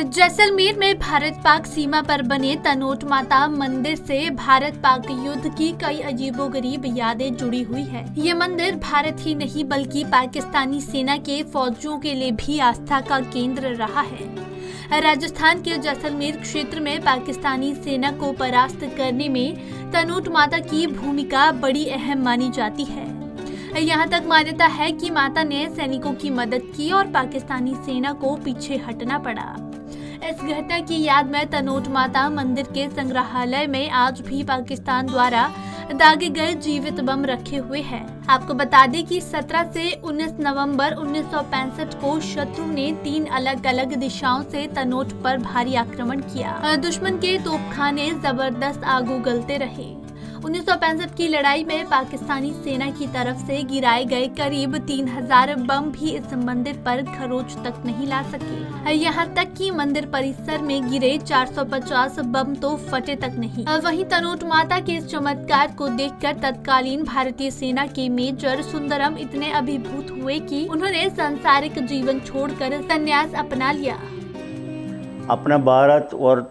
जैसलमेर में भारत पाक सीमा पर बने तनोट माता मंदिर से भारत पाक युद्ध की कई अजीबोगरीब यादें जुड़ी हुई है। ये मंदिर भारत ही नहीं बल्कि पाकिस्तानी सेना के फौजियों के लिए भी आस्था का केंद्र रहा है। राजस्थान के जैसलमेर क्षेत्र में पाकिस्तानी सेना को परास्त करने में तनोट माता की भूमिका बड़ी अहम मानी जाती है। यहाँ तक मान्यता है कि माता ने सैनिकों की मदद की और पाकिस्तानी सेना को पीछे हटना पड़ा। इस घटना की याद में तनोट माता मंदिर के संग्रहालय में आज भी पाकिस्तान द्वारा दागे गए जीवित बम रखे हुए हैं। आपको बता दें कि 17 से 19 नवंबर 1965 को शत्रु ने 3 अलग अलग दिशाओं से तनोट पर भारी आक्रमण किया। दुश्मन के तोपखाने जबरदस्त आग उगलते रहे। 1965 की लड़ाई में पाकिस्तानी सेना की तरफ से गिराए गए करीब 3000 बम भी इस मंदिर पर खरोच तक नहीं ला सके। यहाँ तक कि मंदिर परिसर में गिरे 450 बम तो फटे तक नहीं। वहीं तनोट माता के इस चमत्कार को देखकर तत्कालीन भारतीय सेना के मेजर सुंदरम इतने अभिभूत हुए कि उन्होंने सांसारिक जीवन छोड़कर संन्यास अपना लिया। अपना भारत और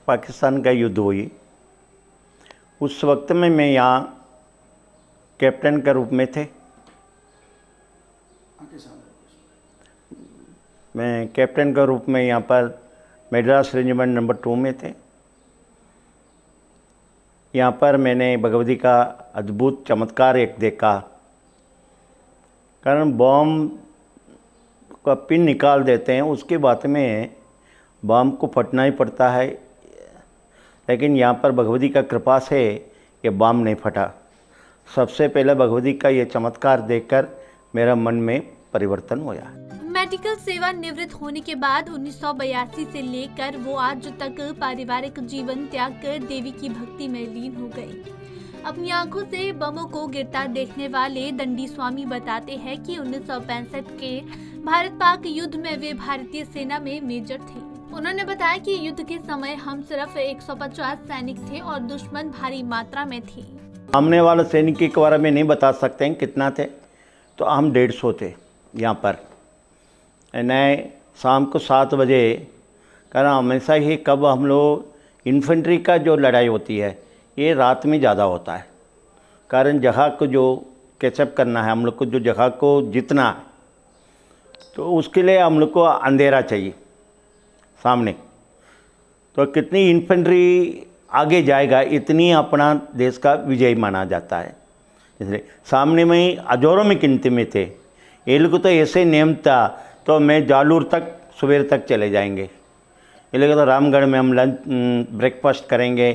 पाकिस्तान का युद्ध हुई, उस वक्त में मैं यहाँ कैप्टन के रूप में थे। मैं कैप्टन के रूप में यहाँ पर मद्रास रेजिमेंट नंबर 2 में थे। यहाँ पर मैंने भगवती का अद्भुत चमत्कार एक देखा। कारण बम का पिन निकाल देते हैं, उसके बाद में बम को फटना ही पड़ता है, लेकिन यहाँ पर भगवती का कृपा से ये बम नहीं फटा। सबसे पहले भगवती का ये चमत्कार देखकर मेरा मन में परिवर्तन हुआ। मेडिकल सेवा निवृत्त होने के बाद 1982 से लेकर वो आज तक पारिवारिक जीवन त्याग कर देवी की भक्ति में लीन हो गए। अपनी आंखों से बमों को गिरता देखने वाले दंडी स्वामी बताते हैं कि 1965 के भारत पाक युद्ध में वे भारतीय सेना में मेजर थे। उन्होंने बताया कि युद्ध के समय हम सिर्फ 150 सैनिक थे और दुश्मन भारी मात्रा में थे। सामने वाले सैनिक के बारे में नहीं बता सकते हैं कितना थे, तो हम 150 थे यहाँ पर। नए शाम को 7 बजे, कारण हमेशा ही कब हम लोग इन्फेंट्री का जो लड़ाई होती है ये रात में ज़्यादा होता है। कारण जगह को जो कैचअप करना है, हम लोग को जो जगह को जीतना है, तो उसके लिए हम लोग को अंधेरा चाहिए सामने। तो कितनी इन्फेंट्री आगे जाएगा इतनी अपना देश का विजय माना जाता है। इसलिए सामने में ही हज़ारों में गिनती में थे। ये लोग तो ऐसे नियम था, तो मैं जालूर तक सवेर तक चले जाएंगे। ये लोग तो रामगढ़ में हम लंच ब्रेकफास्ट करेंगे,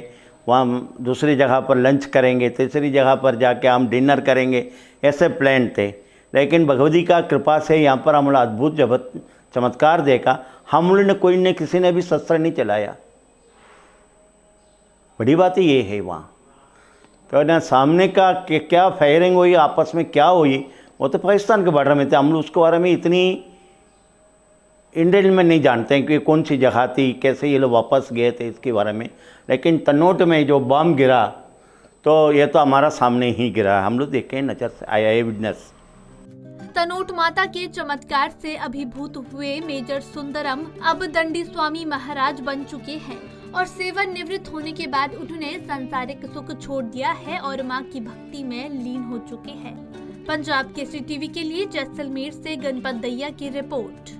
वहाँ दूसरी जगह पर लंच करेंगे, तीसरी जगह पर जाके हम डिनर करेंगे, ऐसे प्लान थे। लेकिन भगवती का कृपा से यहाँ पर हम लोग अद्भुत चमत्कार देखा। हम लोग ने कोई ने किसी ने भी शस्त्र नहीं चलाया। बड़ी बात ये है वहाँ तो ना सामने का क्या फायरिंग हुई, आपस में क्या हुई, वो तो पाकिस्तान के बॉर्डर में थे। हम लोग उसके बारे में इतनी इंडियन में नहीं जानते हैं कि कौन सी जगह थी, कैसे ये लोग वापस गए थे इसके बारे में। लेकिन तनोट में जो बम गिरा तो ये तो हमारा सामने ही गिरा, हम लोग देखे नज़र से आया है विटनेस। तनोट माता के चमत्कार से अभिभूत हुए मेजर सुंदरम अब दंडी स्वामी महाराज बन चुके हैं और सेवानिवृत्त होने के बाद उन्होंने सांसारिक सुख छोड़ दिया है और मां की भक्ति में लीन हो चुके हैं। पंजाब केसरी टीवी के लिए जैसलमेर से गणपत दहिया की रिपोर्ट।